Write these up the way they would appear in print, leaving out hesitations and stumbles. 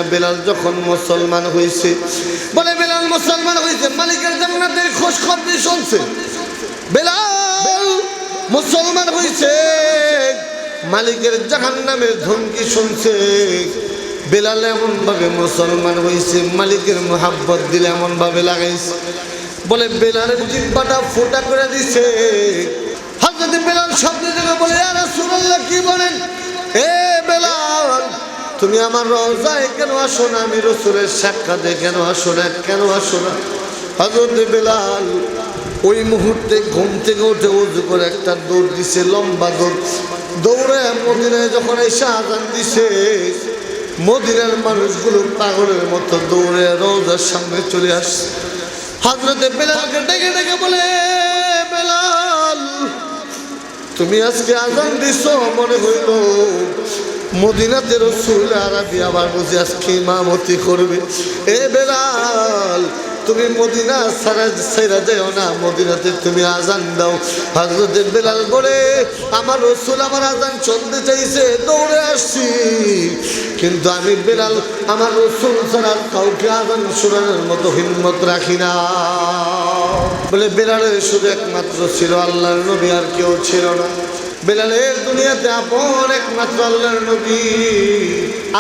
না বেলাল যখন মুসলমান হয়েছে, বলে বেলাল মুসলমান হয়েছে মালিকের জান্নাতের খোঁজ খবর শুনছে। বেলাল মুসলমান হয়েছে মালিকের জাহান্নামের ধমকি শুনছে। বেলাল এমন ভাবে মুসলমান হয়েছে মালিকের মোহাব্বত দিলে এমন ভাবে লাগাইছে, বলে বেলালের জিহ্বাটা ফোঁটা করে দিছে। হযরত বেলাল শব্দ থেকে বলে ইয়া রাসূলুল্লাহ, কি বলেন? এ বেলাল, তুমি আমার রওজায় কেন আসো না? আমি রাসূলের সাক্ষাতে কেন আসো না? কেন আসো না? হযরত বেলাল ওই মুহূর্তে ঘুম থেকে উঠে ওযু করে একটা দৌড় দিছে, লম্বা দৌড়। দৌড়ে মদিনায় যখন এসে আযান দিছে, মদিনার মানুষগুলো পাগলের মতো দৌড়ে রওজার সামনে চলে আসছে। হযরত বেলালকে ডেকে ডেকে বলে, বেলাল, তুমি আজকে আযান দিছো, মনে হইল মদিনাতে রাসূল আরবি আবার বুঝি আজকে ইমামতি করবে। এ বেলাল, তুমি মদিনা ছাড়া যাও না, মদিনাতে তুমি আযান দাও। হযরত বেলাল বলে, আমার রাসূল আমার আযান শুনতে চাইছে, দৌড়ে আসছি, কিন্তু আমি বেলাল আমার রাসূল ছাড়া কাউকে আযান শোনানোর মতো হিম্মত রাখি না। বলে বেলালের শুধু একমাত্র ছিল আল্লাহর নবী, আর কেউ ছিল না। বেলালের দুনিয়াতে আপন একমাত্র আল্লাহর নবী,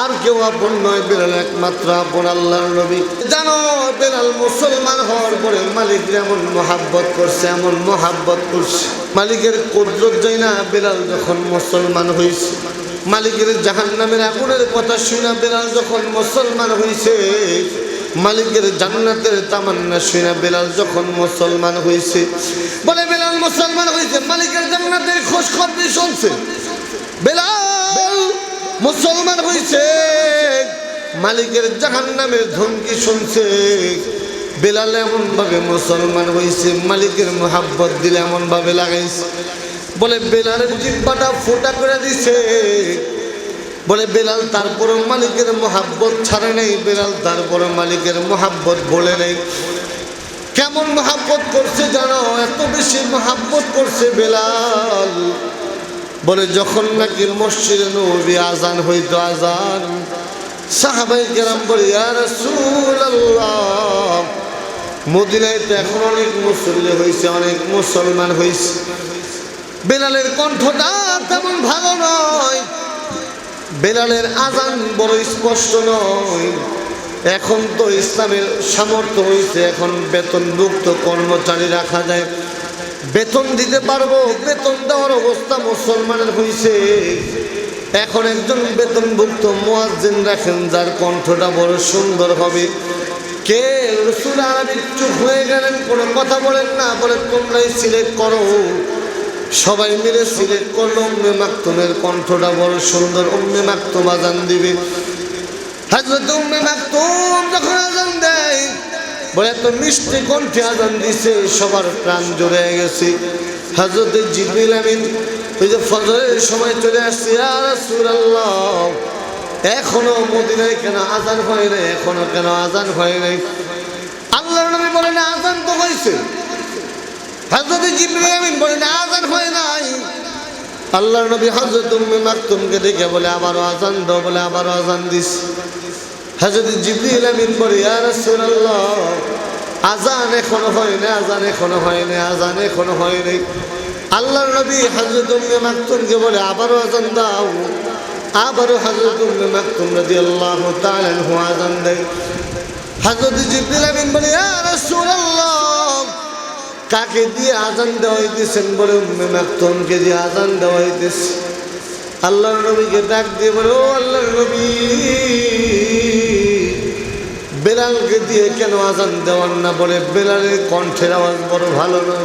আর কেউ আপন নয়। বেলাল একমাত্র আপন আল্লাহর নবী। জানো, বেলাল মুসলমান হওয়ার পরে মালিক এমন মহাব্বত করছে, এমন মহাব্বত করছে, মালিকের কুদরত যায় না। বেলাল যখন মুসলমান হয়েছে, মালিকের জাহান্নামের আগুনের কথা শুনে বেলাল যখন মুসলমান হয়েছে, মালিকের জান্নাতের তামান্না শুনে বেলাল যখন মুসলমান হয়েছে, বলে বেলাল মুসলমান হয়েছে মালিকের জান্নাতের খোঁজ খবর শুনছে। বেলাল মুসলমান হয়েছে মালিকের জাহান্নামের ধমকি শুনছে। বেলাল এমন ভাবে মুসলমান হয়েছে মালিকের মোহাব্বত দিলে এমন ভাবে লাগাইছে, বলে বেলালের জিহ্বাটা ফোঁটা করে দিছে। বলে বেলাল তারপরও মালিকের মোহাব্বত ছাড়ে নেই, বেলাল তারপরও মালিকের মোহাব্বত বলে নেই। কেমন মোহাব্বত করছে জানো? এত বেশি মোহাব্বত করছে বেলাল, বলে যখন নাকি মসজিদে নববী আজান হইতো, আজান, সাহাবায়ে কেরাম বলে ইয়া রাসূলুল্লাহ, মদিনায় তো এখন অনেক মুসল্লি হয়েছে, অনেক মুসলমান হয়েছে, বেলালের কণ্ঠটা তেমন ভালো নয়, বেলালের আজান বড় স্পষ্ট নয়। এখন তো ইসলামের সামর্থ্য হয়েছে, এখন বেতনভুক্ত কর্মচারী রাখা যায়, বেতন দিতে পারবো, বেতন দেওয়ার অবস্থা মুসলমানের হয়েছে। এখন একজন বেতনভুক্ত মুয়াজ্জিন রাখেন, যার কণ্ঠটা বড় সুন্দর হবে। কে? রাসূল আরবি। চুপ হয়ে গেলেন, কোনো কথা বলেন না। বলে তোমরাই সিলেক্ট করো। সবাই মিলে সিলেক্ট করলো, উম্মে মাকতুমের কণ্ঠটা বড় সুন্দর, উম্মে মাকতুম আজান দিবে। হযরত উম্মে মাকতুম যখন আজান দেয়, বলে এত মিষ্টি কণ্ঠে আজান দিছে, সবার প্রাণ জুড়ে গেছে। হযরত জিবরিল আমিন ওই যে ফজরের সময় চলে আসছে, ইয়া রাসূলুল্লাহ, এখনো মদিনায় কেন আজান হয় নাই? এখনো কেন আজান হয় নাই? আল্লাহর নবী বলেন আজান তো হয়েছে। হযরত জিবরিল আমিন বলেন আজান হয় নাই। আল্লাহর নবী হযরত উম্মে মাকতুমকে দেখে বলে আবারও আজান দাও, বলে আবারও আজান দিস। হযরত জিবরিল আমিন বলে ইয়া রাসূলুল্লাহ, আজান এখনো হয় না, আজান এখনো হয় না, আজান এখনো হয় নাই। আল্লাহর নবী হযরত উম্মে মাকতুমকে বলে আবারও আজান দাও। আবারও হযরত উম্মে মাকতুম রাদিয়াল্লাহু তাআলা আনহু আজান দেয়। হযরত জিবরিল আমিন বলে ইয়া রাসূলুল্লাহ, কাকে দিয়ে আজান দেওয়া হইতেছেন? বলে উম্মে মাকতুমকে দিয়ে আজান দেওয়া হইতেছে। আল্লাহর নবীকে ডাক দিয়ে বলে, ও আল্লাহর নবী, বেলালকে দিয়ে কেন আজান দেওয়ার না? বলে বেলালের কণ্ঠের আওয়াজ বড় ভালো না,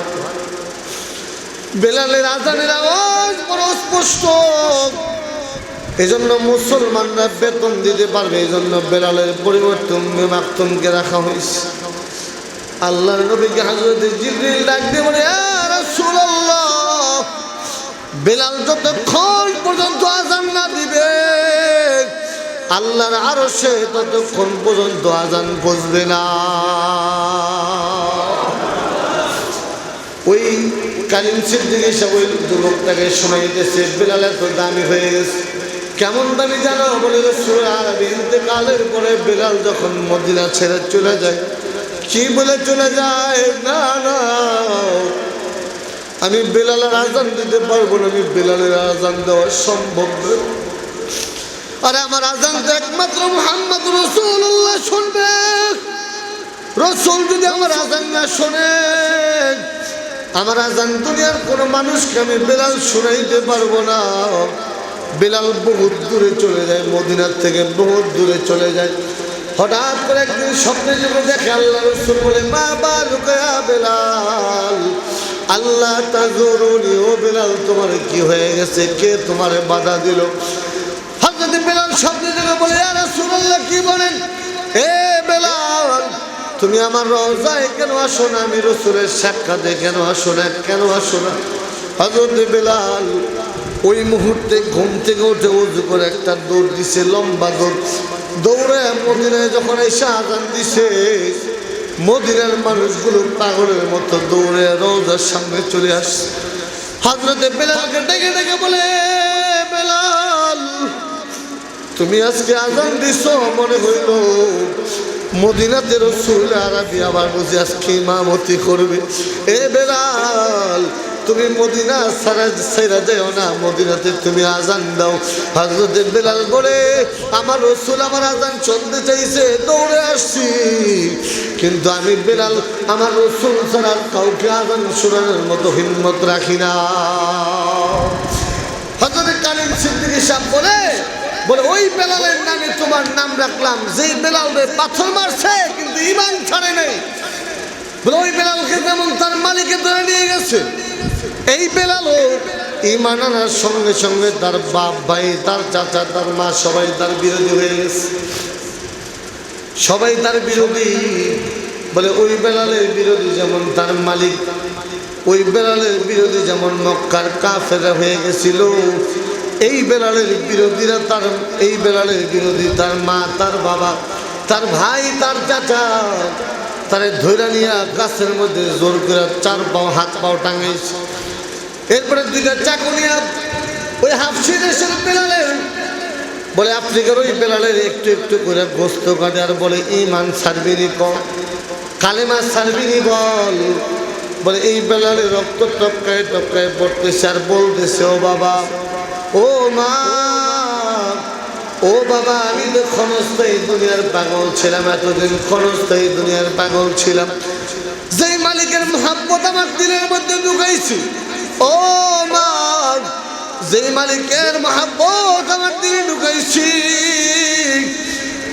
বেলালের আজানের আওয়াজ বড় স্পষ্ট, এজন্য মুসলমানরা বেতন দিতে পারবে, এজন্য বেলালের পরিবর্তে উম্মে মাকতুমকে রাখা হয়েছে। আল্লাহর নবীকে হযরত জিবরিল ডাক দিয়ে বলে, ইয়া রাসূলুল্লাহ, বেলাল যতক্ষণ পর্যন্ত আজান না দিবে আল্লাহর আরশে, ততক্ষণ পর্যন্ত আজান পৌঁছবে না। ওই কালিম সিদ্দিক এসে ওই যুবকটাকে শোনাইতেছে, বেলাল এত দামি হয়ে গেছে, কেমন দামি জানো? বলে রাসূল আরবি ইন্তেকালের পরে বেলাল যখন মদিনা ছেড়ে চলে যায়, কি বলে চলে যায়? না না, আমি বেলালের আজান দিতে পারবো না, আমি বেলালের আজান দেওয়া সম্ভব না। আরে আমার আজান তো একমাত্র মুহাম্মদ রাসূলুল্লাহ শুনবে। রাসূল যদি আমার আজান না শোনে, আমার আজান দুনিয়ার কোনো মানুষকে আমি বেলাল শোনাইতে পারবো না। বেলাল বহুত দূরে চলে যায়, মদিনার থেকে বহুত দূরে চলে যায়। হঠাৎ করে একদিন স্বপ্নে যখন দেখে আল্লাহ রাসূল বলে, মা বালুকা ইয়া বেলাল, আল্লাহ তাজুরুনি, ও বেলাল তোমার কি হয়ে গেছে? কে তোমারে বাধা দিল? হযরত বেলাল স্বপ্নে দেখে বলে, ইয়া রাসূলুল্লাহ, কি বলেন? এ বেলাল, তুমি আমার রওজায় কেন আসো না? আমি রাসূলের সাক্ষাতে কেন আসো না? কেন আসো না? হযরত বেলাল ওই মুহূর্তে ঘুম থেকে উঠে ওযু করে একটা দৌড় দিছে, লম্বা দৌড়। দৌড়ে মদিনায় যখন এসে আজান দিছে, মদিনার মানুষগুলো পাগলের মতো দৌড়ে রওজার সামনে চলে আসছে। হযরত বেলালকে ডেকে ডেকে বলে, বেলাল, তুমি আজকে আজান দিছো, মনে হইল মদিনাতে রাসূল আরবি আবার বুঝি আজকে ইমামতি করবে। এ বেলাল, তুমি মদিনা ছাড়া যাও না, মদিনাতে তুমি আজান দাও। হযরত বেলাল বলে, আমার রাসূল আমার আজান শুনতে চাইছে, দৌড়ে আসছি, কিন্তু আমি বেলাল আমার রাসূল ছাড়া কাউকে আজান শোনানোর মতো হিম্মত রাখি না। হযরত কালিম সিদ্দিকী সাহেব বলে ওই বেলালের নামে তোমার নাম রাখলাম, যেই বেলালে পাথর মারছে কিন্তু ঈমান ছাড়ে নাই। বলে ওই বেলালকে যেমন তার মালিকে ধরে নিয়ে গেছে, এই বেলালও ঈমান আনার সঙ্গে সঙ্গে তার বাপ ভাই, তার চাচা, তার মা সবাই তার বিরোধী হয়ে গেছে, সবাই তার বিরোধী। বলে ওই বেলালের বিরোধী যেমন তার মালিক, ওই বেলালের বিরোধী যেমন মক্কার কাফেররা হয়ে গেছিল, এই বেলালের বিরোধীরা এই বেলালের বিরোধী তার মা, তার বাবা, তার ভাই, তার চাচা, তারে ধৈরা নিয়ে গাছের মধ্যে জোর করে 4 পাও হাত পাও টাঙাইছে। এরপরে 2টা চাকু নিয়ে ওই হাফসি দেশের বেলালের, বলে আফ্রিকার ওই বেলালের একটু একটু করে গোস্ত কাটে আর বলে, ঈমান ছাড়বিনি ক, কালেমা ছাড়বিনি বল। বলে এই বেলালের রক্ত টপকায় টপকায় পড়তেছে আর বলতেছে, ও বাবা, ও মা, ও বাবা, আমি তো ক্ষণস্থায়ী দুনিয়ার পাগল ছিলাম, এতদিন ক্ষণস্থায়ী দুনিয়ার পাগল ছিলাম। যেই মালিকের মহব্বত আমার দিলের মধ্যে ঢুকাইছি, ও মা, যেই মালিকের মহব্বত আমার দিলে ঢুকাইছি,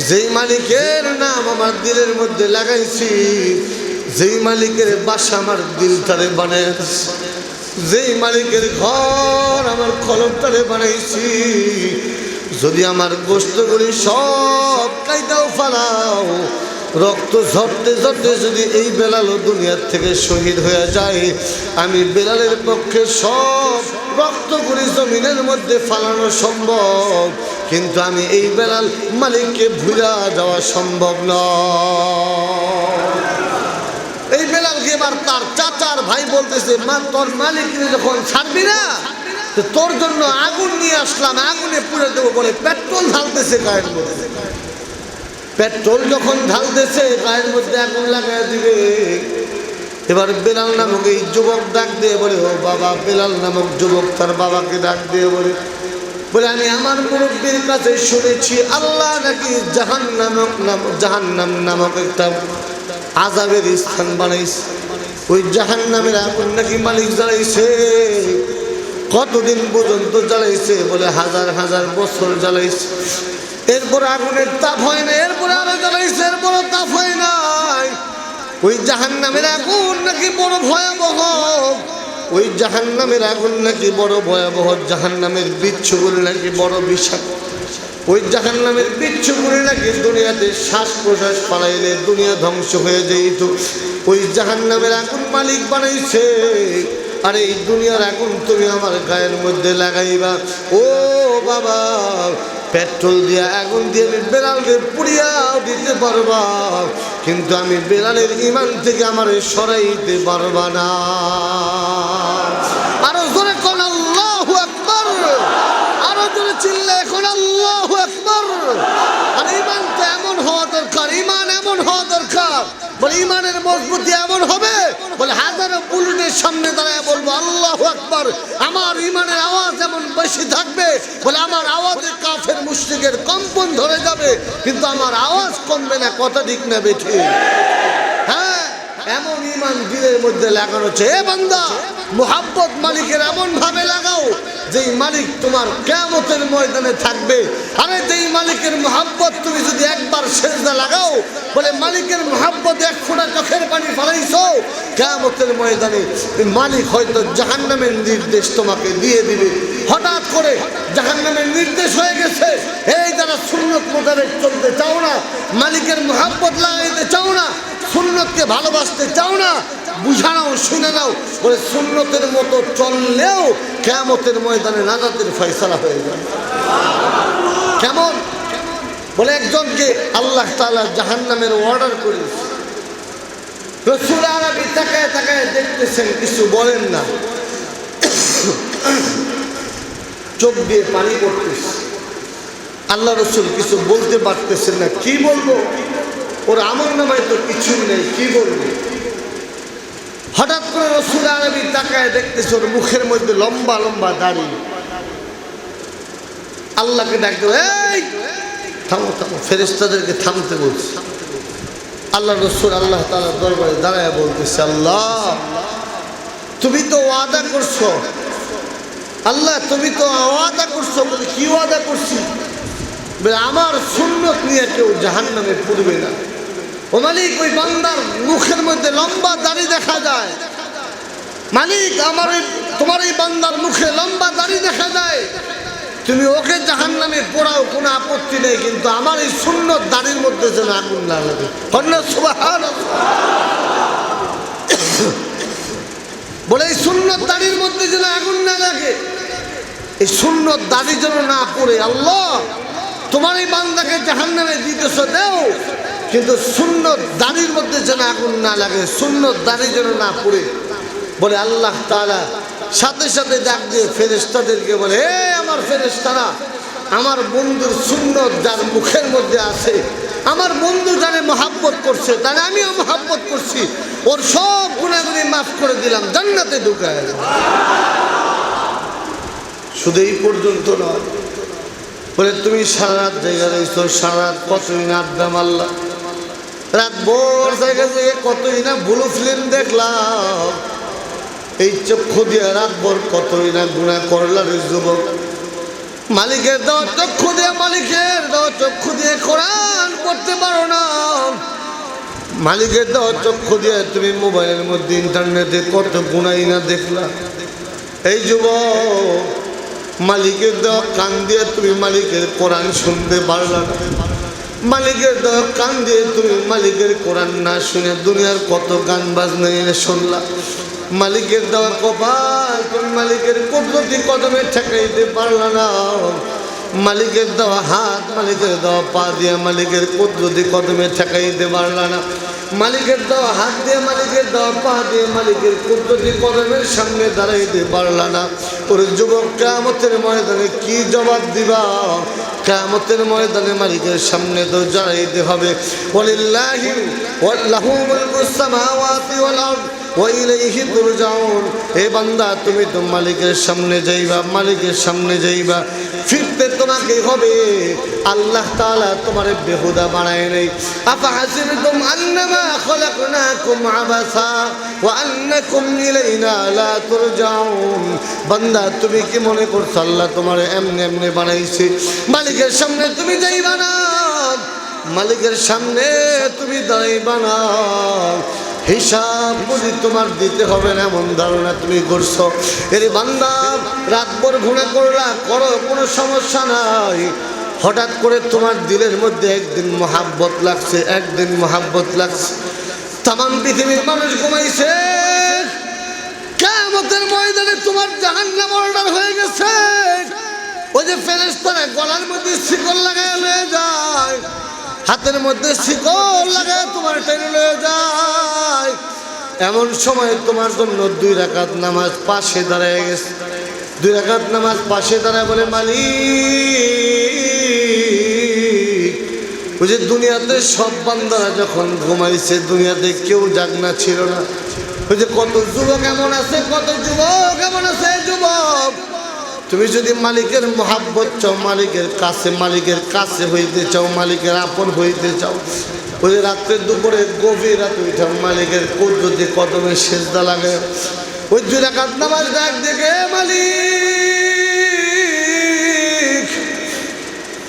যেই মালিকের নাম আমার দিলের মধ্যে লাগাইছি, যেই মালিকের বাসা আমার দিলটারে বানাইছি, যেই মালিকের ঘর আমার কলমটারে বানাইছি, যদি আমার গোশতগুলি সব কাইটাও ফালাও, রক্ত ঝরতে ঝরতে যদি এই বেলালও দুনিয়ার থেকে শহীদ হয়ে যায়, আমি বেলালের পক্ষে সব রক্তগুলি জমিনের মধ্যে ফালানো সম্ভব, কিন্তু আমি এই বেলাল মালিককে ভুলা যাওয়া সম্ভব নয়। এই বেলালকে এবার তার চাচার ভাই বলতেছে, মা, তোর মালিক যখন ছাড়বি না, তোর জন্য আগুন নিয়ে আসলাম, আগুনে পুড়ে দেবো। বলে পেট্রোল ঢালতেছে গায়ের মধ্যে, পেট্রোল যখন ঢালতেছে গায়ের মধ্যে আগুন লাগাই দিবে। এবার বেলাল নামক এই যুবক ডাক দিয়ে বলে, ও বাবা, বেলাল নামক যুবক তার বাবাকে ডাক দিয়ে বলে, আমি আমার মুরব্বীর কাছে শুনেছি আল্লাহ নাকি জাহান্নাম নামক একটা আযাবের স্থান বানাইছে, ওই জাহান্নামের আগুন নাকি মালিক জ্বালাইছে। কতদিন পর্যন্ত জ্বালাইছে? বলে 1000 বছর জ্বালাইছে। এরপর আগুনের তাপ হয় না, এরপরে আরো জ্বালাইছে, এরপরও তাপ হয় নাই। ওই জাহান্নামের আগুন নাকি বড় ভয়াবহ, ওই জাহান্নামের আগুন নাকি বড় ভয়াবহ, জাহান্নামের বিচ্ছুগুলি নাকি বড় বিষাক্ত, ওই জাহান্নামের বিচ্ছুগুলি নাকি দুনিয়াতে শ্বাস প্রশ্বাস পালাইলে দুনিয়া ধ্বংস হয়ে যেত। ওই জাহান্নামের আগুন মালিক বানাইছে, আর এই দুনিয়ার আগুন তুমি আমার গায়ের মধ্যে লাগাইবা। ও বাবা, পেট্রোল দিয়ে আগুন দিয়ে আমি বেলালকে পুড়িয়াও দিতে পারবা, কিন্তু আমি বেলালের ঈমান থেকে আমার সরাইতে পারবা না। আরো জোরে কোন আল্লাহু আকবার, আরো জোরে চিল্লা এখন আল্লাহু আল্লাহু আকবার। আর ঈমান তো এমন হওয়া দরকার, ঈমান এমন হওয়া দরকার, বলে ঈমানের মজবুতি এমন হবে, বলে হাজারো বুলেটের সামনে দাঁড়ায় বলবো আল্লাহু আকবার, আমার ঈমানের আওয়াজ এমন বেশি থাকবে, বলে আমার আওয়াজে কাফের মুশরিকের কম্পন ধরে যাবে, কিন্তু আমার আওয়াজ কমবে না। কথা ঠিক না বেঠিক? হ্যাঁ, এমন ঈমান দিলের মধ্যে লাগানো হচ্ছে। এ বান্দা, মুহাব্বত মালিকের এমন ভাবে লাগাও যেই মালিক তোমার কিয়ামতের ময়দানে থাকবে। আরে যেই মালিকের মুহাব্বত তুমি যদি একবার সেজদা লাগাও, বলে মালিকের মুহাব্বত এক ফোঁটা চোখের পানি ফেলাইছো, কিয়ামতের ময়দানে মালিক হয়তো জাহান্নামের নির্দেশ তোমাকে দিয়ে দিবে। হঠাৎ করে জাহান্নামের নির্দেশ হয়ে গেছে, এই যারা সুন্নত মোতাবেক চলতে চাও না, মালিকের মুহাব্বত লাগাইতে চাও না, সুন্নতকে ভালোবাসতে চাও না, বুঝা নাও, শুনে নাও, বলে সুন্নতের মতো চললেও কিয়ামতের ময়দানে নাজাতের ফয়সালা হয়ে যাবে। কেমন? বলে একজনকে আল্লাহ তাআলা জাহান্নামের অর্ডার করেছে, রাসূল আরবি তাকায় তাকায় দেখতেছেন, কিছু বলেন না, চোখ দিয়ে পানি পড়তেছে। আল্লাহ রাসূল কিছু বলতে পারতেছেন না, কি বলবো, ওর আমলনামায় তো কিছুই নেই, কি বলবো। হঠাৎ করে রাসূল আরবি তাকায় দেখতেছে ওর মুখের মধ্যে লম্বা লম্বা দাড়ি। আল্লাহকে ডাকতে, এই থামো থামো, ফেরেশতাদেরকে থামতে বলছে। আল্লাহ রাসূল আল্লাহ তাআলার দরবারে দাঁড়ায় বলতেছে, আল্লাহ তুমি তো ওয়াদা করছো, আল্লাহ তুমি তো ওয়াদা করছো। বলে কি ওয়াদা করছি? বলে আমার সুন্নত নিয়ে কেউ জাহান্নামে পড়বে না। ও মালিক, ওই বান্দার মুখের মধ্যে লম্বা দাড়ি দেখা যায়, মালিক আমার তোমার এই বান্দার মুখে লম্বা দাড়ি দেখা যায়, তুমি ওকে জাহান্নামে পোড়াও, কোনো আপত্তি নেই, কিন্তু আমার এই সুন্নত দাড়ির মধ্যে যেন আগুন না লাগে। সুবহানাল্লাহ। বলে এই সুন্নত দাড়ির মধ্যে যেন আগুন না লাগে, এই সুন্নত দাড়ি যেন না পড়ে। আল্লাহ তোমার এই বান্দাকে জাহান্নামে দিতেছ দেও, কিন্তু সুন্নত দাড়ির মধ্যে যেন আগুন না লাগে, সুন্নত দাড়ি যেন না পড়ে। বলে আল্লাহ তাআলা সাথে সাথে ডাক দিয়ে ফেরেশতাদেরকে বলে, হে আমার ফেরেশতারা, আমার বন্ধুর সুন্নত যার মুখের মধ্যে আছে, আমার বন্ধু যারে মহাব্বত করছে, তারে আমিও মহাব্বত করছি, ওর সব গুনাহগুলি মাফ করে দিলাম, জান্নাতে ঢুকায়। শুধু এই পর্যন্ত নয়, বলে তুমি সারা রাত জায়গা রয়েছো, সারা রাত কতই না আড্ডা মারলাম, রাত ভোর জায়গা থেকে কতই না ব্লু ফিল্ম দেখলাম, এই চক্ষু দিয়ে রাত ভোর কতই না গুনাহ করলাম। যুবক, মালিকের দেওয়া চক্ষু দিয়ে, মালিকের দেওয়া চক্ষু দিয়ে কোরআন পড়তে পারো না, মালিকের দেওয়া চক্ষু দিয়ে তুমি মোবাইলের মধ্যে ইন্টারনেটে কত গুনাহ না দেখলা। এই যুবক, মালিকের দেওয়া কান দিয়ে তুমি মালিকের কোরআন শুনতে পারলা না, মালিকের দেওয়া কান দিয়ে তুমি মালিকের কোরআন না শুনে দুনিয়ার কত গান বাজনা এনে শুনলা। মালিকের দেওয়া কপাল, তুমি মালিকের কুদরতি কদমে ঠেকাইতে পারলা না। মালিকের দেওয়া হাত, মালিকের দেওয়া পা দিয়ে মালিকের কুদরতি কদমে ঠেকাইতে পারলা না। মালিকের দেওয়া হাত দিয়ে, মালিকের দেওয়া পা দিয়ে মালিকের কুদরতি কদমের সামনে দাঁড়াইতে পারলা না। ওরে যুবক, কিয়ামতের ময়দানে কি জবাব দিবা? কিয়ামতের ময়দানে মালিকের সামনে তো দাঁড়াইতে হবে। ওয়ালিল্লাহি ওয়াল্লাহু মুলকুস সামাওয়াতি ওয়াল আরদ ওয়া ইলাইহি তুরজাউন। হে বান্দা, তুমি তো মালিকের সামনে যাইবা, মালিকের সামনে যাইবা, ফিরতে তোমাকে হবে। আল্লাহ তাআলা তোমারে বেহুদা বানায় নাই। আফা হাসিবতুম আন্নামা খলাকনাকুম আবাসা ওয়া আন্নাকুম ইলাইনা লা তুরজাউন। বান্দা, তুমি কি মনে করছো আল্লাহ তোমারে এমনি এমনি বানাইছে? মালিকের সামনে তুমি যাইবা না, মালিকের সামনে তুমি দাঁড়াইবা না, হিসাব বুঝি তোমার দিতে হবে না, এমন ধারণা তুমি করছো। এর বান্দা, রাতভর গুনাহ করলা, করো, কোনো সমস্যা নাই। হঠাৎ করে তোমার দিলের মধ্যে একদিন মহাব্বত লাগছে, একদিন মহাব্বত লাগছে, তামাম পৃথিবীর মানুষ ঘুমাইছে, কিয়ামতের ময়দানে তোমার জাহান্নাম অর্ডার হয়ে গেছে। ওই যে ফেরেশতারা গলার মধ্যে শিকল লাগায় লয়ে যায়, হাতের মধ্যে শিকল লাগায় তোমার টেনে লয়ে যায়। এমন সময় তোমার জন্য 2 রাকাত নামাজ পাশে দাঁড়ায় গেছে। 2 রাকাত নামাজ পাশে দাঁড়ায় বলে, মালিক ওই যে দুনিয়াতে সব বান্দারা যখন ঘুমাইছে, দুনিয়াতে কেউ জাগনা ছিল না। ওই যে কত যুবক এমন আছে, কত যুবক এমন আছে। যুবক, তুমি যদি মালিকের মহাব্বত চাও, মালিকের কাছে হইতে চাও, মালিকের আপন হইতে চাও, ওই যে রাত্রে দুপুরে গভীর রাত উঠা মালিকের কুদরতি কদমে সেজদা লাগে, ওই 2 রাকাত নামাজ ডাক দেখে মালিক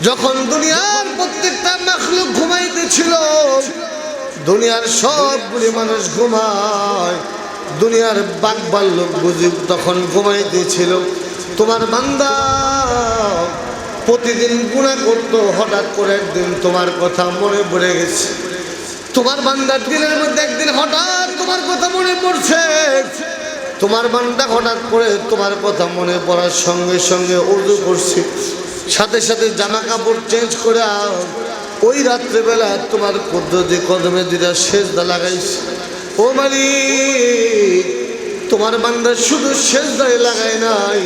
যখন দুনিয়ার প্রত্যেকটা মাখলুক ঘুমাইতেছিল, দুনিয়ার সবগুলি মানুষ ঘুমায়, দুনিয়ার বাঘ ভাল্লুক বুঝি তখন ঘুমাইতেছিল, তোমার বান্দা প্রতিদিন গুনাহ করতো, হঠাৎ করে একদিন তোমার কথা মনে পড়ে গেছে। তোমার বান্দার দিনের মধ্যে একদিন হঠাৎ তোমার কথা মনে পড়ছে। তোমার বান্দা হঠাৎ করে তোমার কথা মনে পড়ার সঙ্গে সঙ্গে ওযু করছে, সাথে সাথে জামা কাপড় চেঞ্জ করে ওই রাত্রেবেলা তোমার কুদরতি কদমে 2টা সেজদা লাগাইছে। ও মালিক, তোমার বান্দা শুধু সেজদায় লাগায় নাই,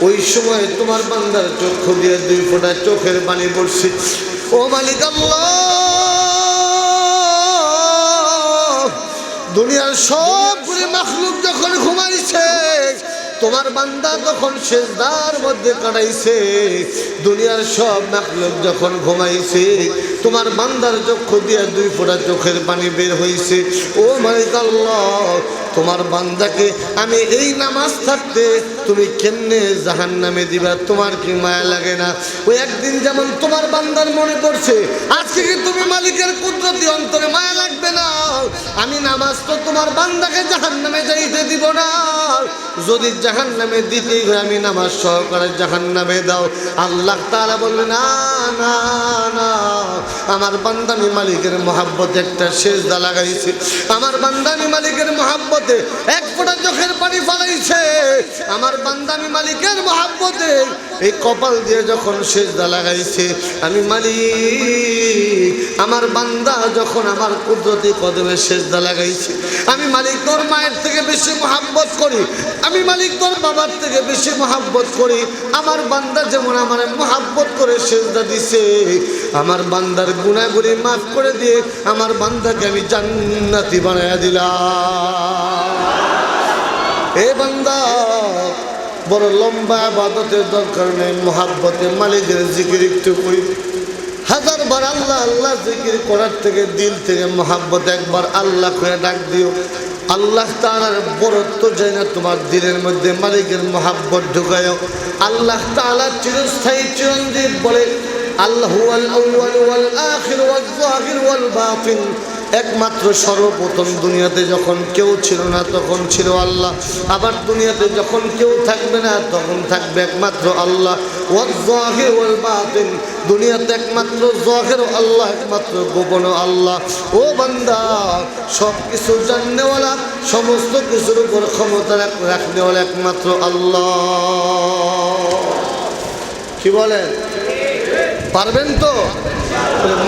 ওই সময় তোমার বান্দার চক্ষু দিয়ে 2 ফোঁটা চোখের পানি পড়ছে। ও মালিক আল্লাহ, দুনিয়ার সবগুলি মাখলুক যখন ঘুমাইছে, তোমার বান্দা তখন সেজদার মধ্যে কাটাইছে। দুনিয়ার সব মাখলুক যখন ঘুমাইছে, তোমার বান্দার চক্ষু দিয়ে 2 ফোঁটা চোখের পানি বের হয়েছে। ও মালিক আল্লাহ, তোমার বান্দাকে আমি এই নামাজ থাকতে তুমি কেমনে জাহান্নামে দিবা? তোমার কি মায়া লাগে না? ওই একদিন যেমন তোমার বান্দার মনে পড়ছে, আজকে কি তুমি মালিকের কুদরতি অন্তরে মায়া লাগবে না? আমি নামাজ তো তোমার বান্দাকে জাহান্নামে যাইতে দিব না, যদি জাহান্নামে দিতেই হয় আমি নামাজ সহকারে জাহান্নামে দাও। আল্লাহ তাআলা বলবে না না না, আমার বান্দা আমি মালিকের মহাব্বতে একটা সেজদা লাগাইছে, আমার বান্দা আমি মালিকের মহাব্বতে 1 ফোঁটা চোখের পানি ফলাইছে, আমার বান্দা আমি মালিকের মহাব্বতে এই কপাল দিয়ে যখন সেজদা লাগাইছে, আমি মালিক আমার বান্দা যখন আমার কুদরতি কদমে সেজদা লাগাইছে, আমি মালিক তোর মায়ের থেকে বেশি মহাব্বত করি, আমি মালিক তোর বাবার থেকে বেশি মহাব্বত করি। আমার বান্দা যেমন আমার মহাব্বত করে সেজদা দিছে, আমার বান্দার গুনাহগুলি মাফ করে দিয়ে আমার বান্দাকে আমি জান্নাতি বানায়া দিলাম। এ বান্দা, বড় লম্বা ইবাদতের দরকার নেই, মহাব্বতে মালিকের জিকির একটু করি। 1000 বার আল্লাহ আল্লাহ জিকির করার থেকে দিল থেকে মহাব্বত একবার আল্লাহ করে ডাক দিও। আল্লাহ তাআলার বরত্ব যায় না তোমার দিলের মধ্যে, মালিকের মহাব্বত ঢুকায়। আল্লাহ তাআলা চিরস্থায়ী চিরঞ্জীব বলে, আল্লাহু আল আউয়াল ওয়াল আখির ওয়াল যাহির ওয়াল বাতিন। একমাত্র সর্বপ্রথম দুনিয়াতে যখন কেউ ছিল না তখন ছিল আল্লাহ, আবার দুনিয়াতে যখন কেউ থাকবে না তখন থাকবে একমাত্র আল্লাহ। ওয়াল যাহির ওয়াল বাতিন, দুনিয়াতে একমাত্র যাহির আল্লাহ, একমাত্র গোপন আল্লাহ। ও বান্দা, সব কিছু জাননেওয়ালা, সমস্ত কিছুর উপর ক্ষমতা রাখনেওয়ালা একমাত্র আল্লাহ। কি বলেন? পারবেন তো?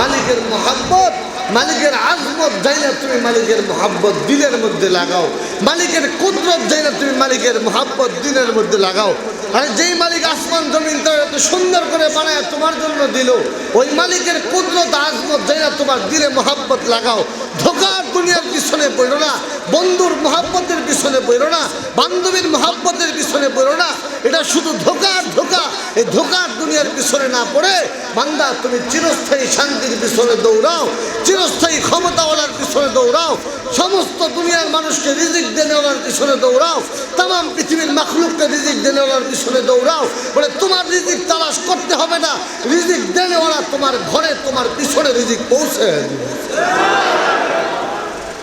মালিকের মহাব্বত, মালিকের আজমত যাই না তুমি মালিকের মহাব্বত দিলের মধ্যে লাগাও, মালিকের কুদরত যাই না তুমি মালিকের মহাব্বত দিলের মধ্যে লাগাও। আর যেই মালিক আসমান জমিন এত সুন্দর করে বানায় তোমার জন্য দিল, ওই মালিকের কুদরত আজমত যাই না তোমার দিলে মহাব্বত লাগাও। ধোকার দুনিয়ার পিছনে পড়ো না, বন্ধুর মহাব্বতের পিছনে পড়ো না, বান্ধবীর মহাব্বতের পিছনে পড়ো না, এটা শুধু ধোকার ধোকা। এই ধোকার দুনিয়ার পিছনে না পড়ে বান্দা তুমি চিরস্থায়ী শান্তির পিছনে দৌড়াও, চিরস্থায়ী ক্ষমতাওয়ালার পিছনে দৌড়াও, সমস্ত দুনিয়ার মানুষকে রিজিক দেনেওয়ালার পিছনে দৌড়াও, তামাম পৃথিবীর মাখলুককে রিজিক দেনেওয়ালার পিছনে দৌড়াও। বলে তোমার রিজিক তালাশ করতে হবে না, রিজিক দেনেওয়ালা তোমার ঘরে তোমার পিছনে রিজিক পৌঁছে দিবে।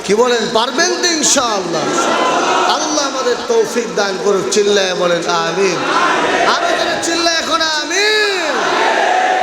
কি বলেন? পারবেন তো ইনশাআল্লাহ? আল্লাহ আমাদের তৌফিক দান করুন, চিল্লায় বলেন আমিন।